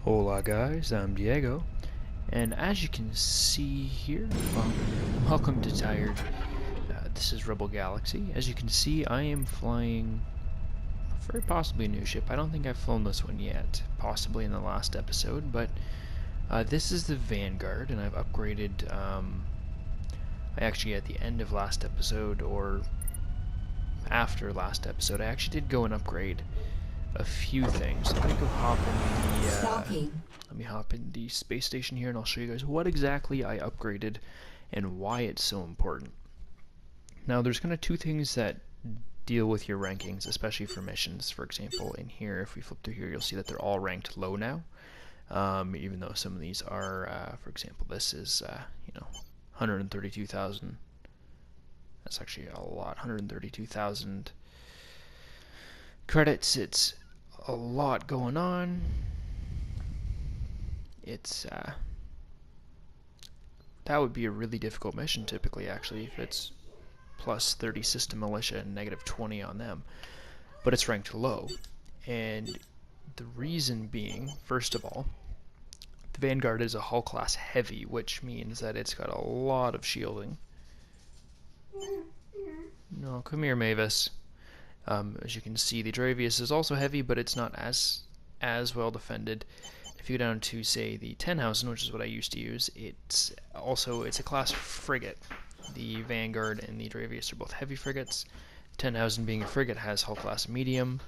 Hola guys, I'm Diego, and as you can see here, welcome to Tired. This is Rebel Galaxy. As you can see, I am flying very possibly a new ship. I don't think I've flown this one yet, possibly in the last episode, but this is the Vanguard, and I've upgraded, I actually at the end of last episode, or after last episode, I actually did go and upgrade a few things. I'm gonna go hop in the let me hop in the space station here and I'll show you guys what exactly I upgraded and why it's so important. Now there's kind of two things that deal with your rankings, especially for missions. For example, in here, if we flip through here, you'll see that they're all ranked low now, even though some of these are, for example, this is 132,000. That's actually a lot. 132,000 credits. It's a lot going on. It's that would be a really difficult mission typically, actually, if it's plus 30 system militia and negative 20 on them, but it's ranked low. And the reason being, first of all, the Vanguard is a hull class heavy, which means that it's got a lot of shielding. No, come here, Mavis. As you can see, the Dravius is also heavy, but it's not as well defended. If you go down to, say, the Tenhausen, which is what I used to use, it's a class frigate. The Vanguard and the Dravius are both heavy frigates. Tenhausen, being a frigate, has hull class medium.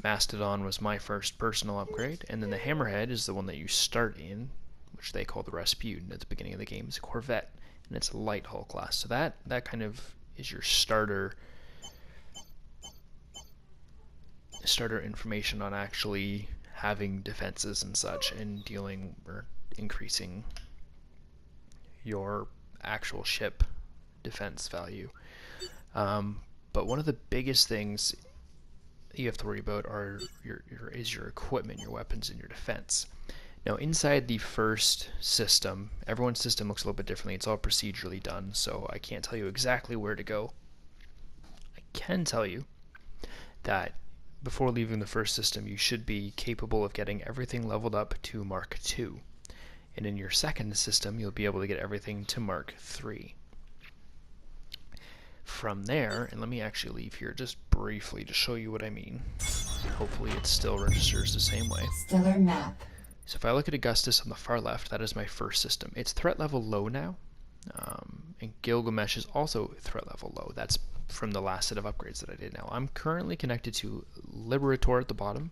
Mastodon was my first personal upgrade, and then the Hammerhead is the one that you start in, which they call the Rasputin at the beginning of the game. It's a corvette, and it's a light hull class. So that kind of is your starter information on actually having defenses and such, and dealing or increasing your actual ship defense value. But one of the biggest things you have to worry about are your equipment, your weapons, and your defense. Now, inside the first system, everyone's system looks a little bit differently. It's all procedurally done, so I can't tell you exactly where to go. I can tell you that before leaving the first system, you should be capable of getting everything leveled up to Mark II. And in your second system, you'll be able to get everything to Mark III. From there, and let me actually leave here just briefly to show you what I mean. Hopefully it still registers the same way. Stellar map. So if I look at Augustus on the far left, that is my first system. It's threat level low now, and Gilgamesh is also threat level low. That's from the last set of upgrades that I did. Now I'm currently connected to Liberator at the bottom,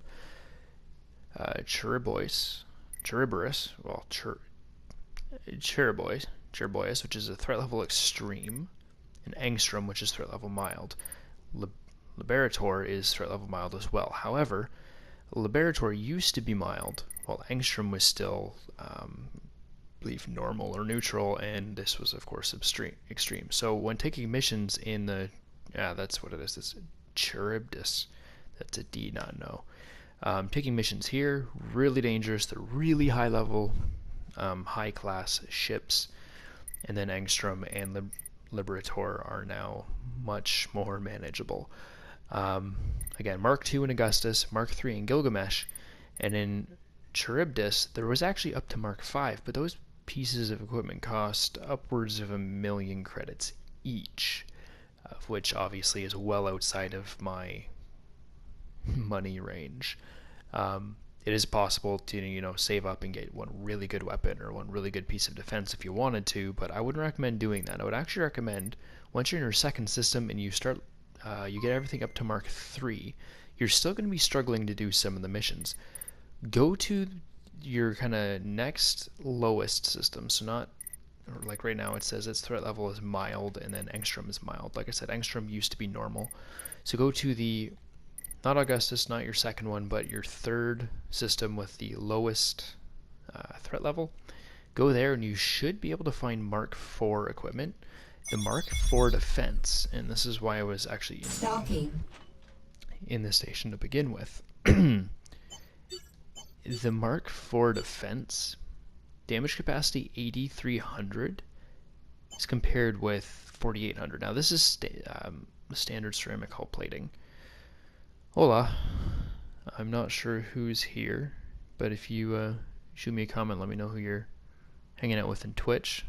Cheribois, which is a threat level extreme, and Angstrom, which is threat level mild. Liberator is threat level mild as well. However, Liberator used to be mild, while Angstrom was still, I believe, normal or neutral, and this was, of course, extreme. So when taking missions in the, that's what it is, this Charybdis, that's a D, not an O. Taking missions here, really dangerous. They're really high level, high class ships, and then Angstrom and Liberator are now much more manageable. Again, Mark II in Augustus, Mark III in Gilgamesh, and in Charybdis there was actually up to Mark V, but those pieces of equipment cost upwards of 1,000,000 credits each, of which obviously is well outside of my money range. It is possible to save up and get one really good weapon or one really good piece of defense if you wanted to, but I wouldn't recommend doing that. I would actually recommend, once you're in your second system and you start you get everything up to Mark III, you're still going to be struggling to do some of the missions. Go to your kind of next lowest system, so not, or like right now it says its threat level is mild and then Angstrom is mild. Like I said, Angstrom used to be normal. So go to the, not Augustus, not your second one, but your third system with the lowest threat level. Go there and you should be able to find Mark IV equipment. The Mark IV defense, and this is why I was actually in this station to begin with. The Mark IV defense, damage capacity 8,300 is compared with 4,800. Now this is standard ceramic hull plating. Hola. I'm not sure who's here. But if you shoot me a comment, let me know who you're hanging out with in Twitch.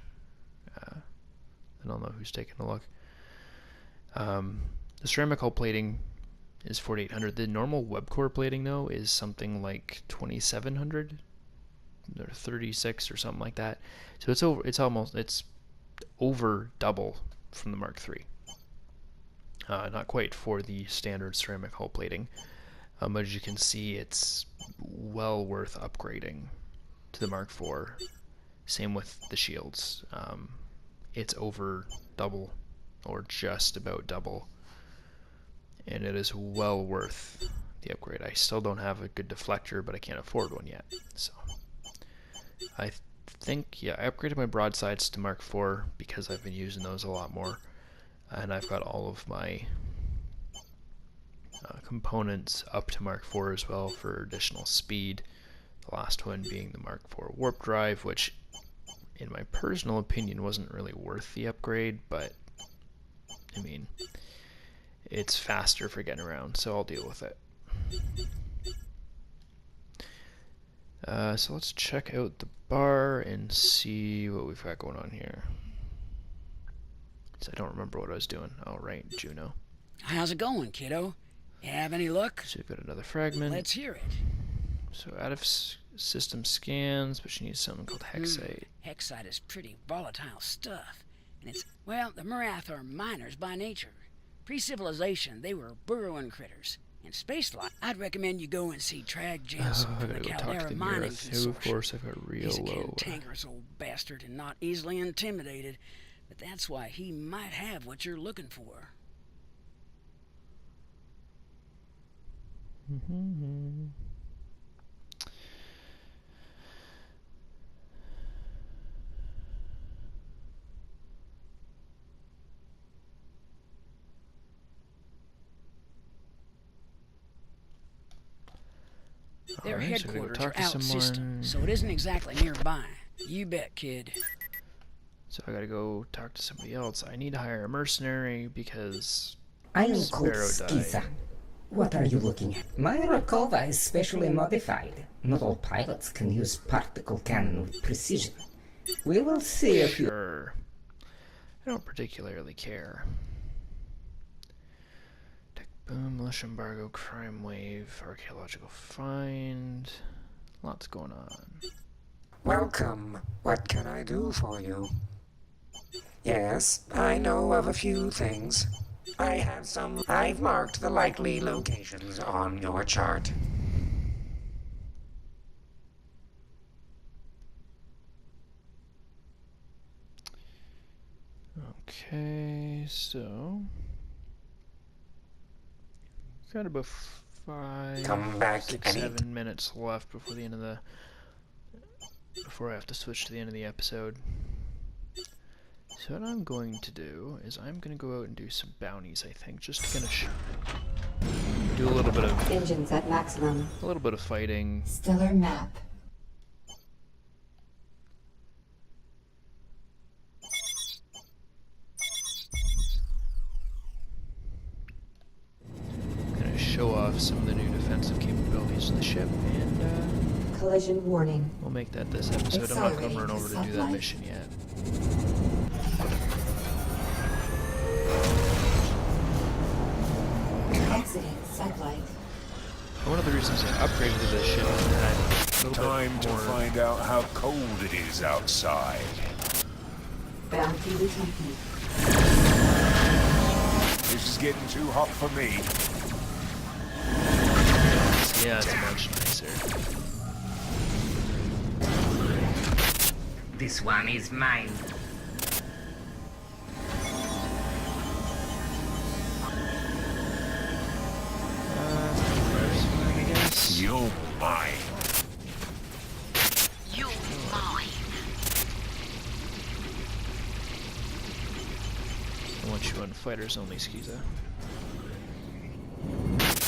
Then I'll know who's taking a look. The ceramic hull plating is 4800. The normal web core plating though is something like 2700 or 36 or something like that. So it's over double from the Mark III. Not quite for the standard ceramic hull plating, but as you can see, it's well worth upgrading to the Mark IV. Same with the shields. It's over double or just about double, and it is well worth the upgrade. I still don't have a good deflector, but I can't afford one yet. So I think, yeah, I upgraded my broadsides to Mark IV because I've been using those a lot more, and I've got all of my components up to Mark IV as well for additional speed. The last one being the Mark IV warp drive, which in my personal opinion wasn't really worth the upgrade, but I mean, it's faster for getting around, so I'll deal with it. So let's check out the bar and see what we've got going on here. So I don't remember what I was doing. Oh, right, Juno. How's it going, kiddo? You have any luck? So we've got another fragment. Let's hear it. So out of system scans, but she needs something called hexite. Hexite is pretty volatile stuff. And it's, well, the Marath are miners by nature. Pre-civilization, they were burrowing critters. In space life, I'd recommend you go and see Trag Jensen from the Caldera Mining Consortium. Of course, I've got real He's a low. cantankerous old bastard and not easily intimidated, but that's why he might have what you're looking for. Their headquarters are out system, so it isn't exactly nearby. You bet, kid. So I gotta go talk to somebody else. I need to hire a mercenary because I am called Sparrow Skiza. died. What are you looking at? My Rakova is specially modified. Not all pilots can use particle cannon with precision. We will see if you... Sure. I don't particularly care. Tech boom, militia embargo, crime wave, archaeological find. Lots going on. Welcome. What can I do for you? Yes, I know of a few things. I have some. I've marked the likely locations on your chart. Okay, so got about Come back 6-7 minutes left before the end of the before I have to switch to the end of the episode. So what I'm going to do is I'm going to go out and do some bounties, I think, just to finish. Do a little bit of engines at maximum. A little bit of fighting. Stellar map. Gonna show off some of the new defensive capabilities of the ship, and Collision warning. we'll make that this episode. I'm not going to run over to do that mission yet. Exiting satellite. One of the reasons I upgraded to this ship is that a little Time bit to more find out how cold it is outside. Bounty detected. This is getting too hot for me. Yeah, it's much nicer. This one is mine. I guess. You're mine. You're mine. I want you on fighters only, Skiza.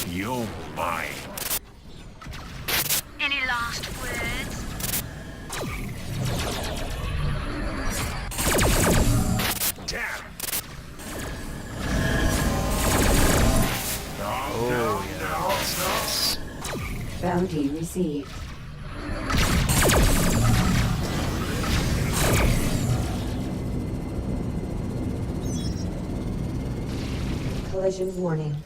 You're mine. Any last words? Damn. Oh, yeah, that's nice. Bounty received. Collision warning.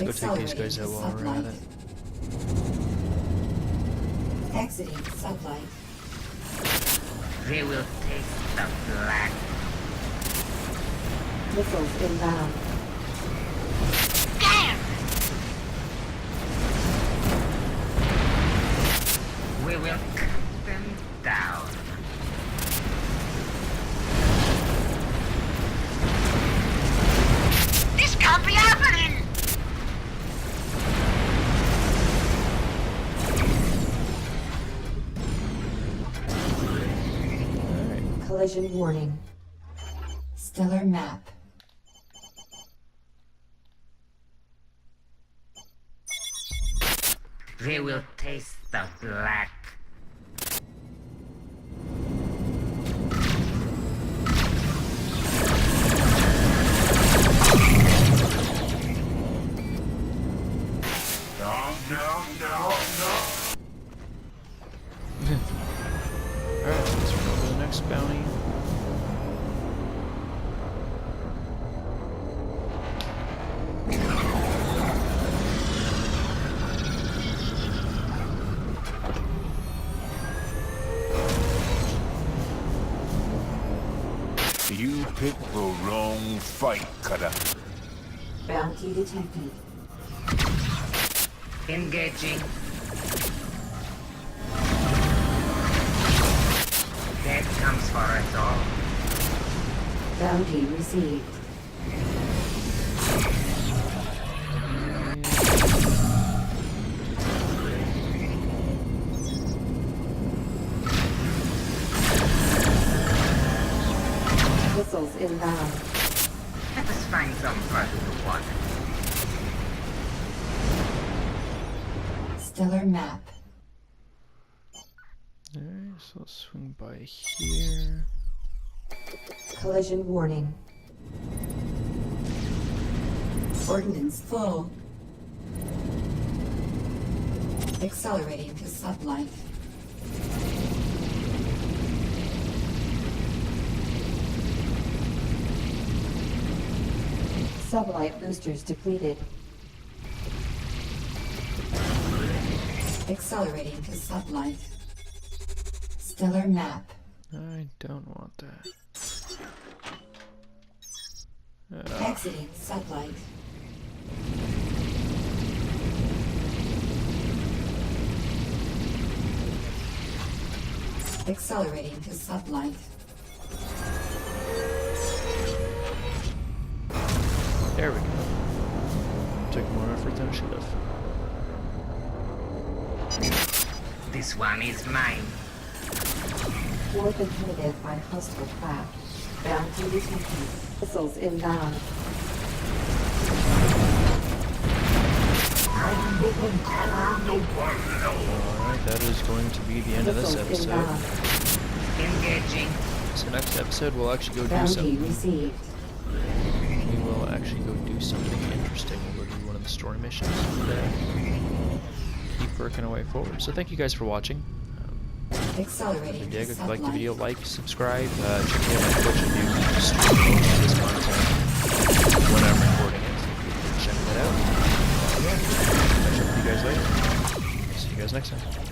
Let's go take these guys out while we're at it. Exiting sublight. They will taste the black. Missiles inbound. We will cut them down. This can't be happening! Collision warning. Stellar map. They will taste the black. No, no, no, no. Alright, let's go to the next bounty. You picked the wrong fight, Cutter. Bounty detected. Engaging. Death comes for us all. Bounty received. Missiles inbound. Let us find some part of the water. Stellar map. Alright, so let's swing by here. Collision warning. Ordnance full. Accelerating to sublight. Sublight boosters depleted. Accelerating to sublight. Stellar map. I don't want that. Exiting sublight. Accelerating to sublight. There we go. Took more effort than I should have. This one is mine. Warp inhibited by hostile craft. Bounty detected. Missiles inbound. Alright, that is going to be the end of this Missiles episode. inbound. Engaging. So next episode we'll actually go do Bounty something. received. We will actually go do something interesting. We'll go do one of the story missions and keep working our way forward. So thank you guys for watching. Accelerating to Diego, if you like the sublight. video, like, subscribe, check me out on Twitch. I do stream most of this content when I'm recording it. Check that out. Yeah, catch up with you guys later. See you guys next time.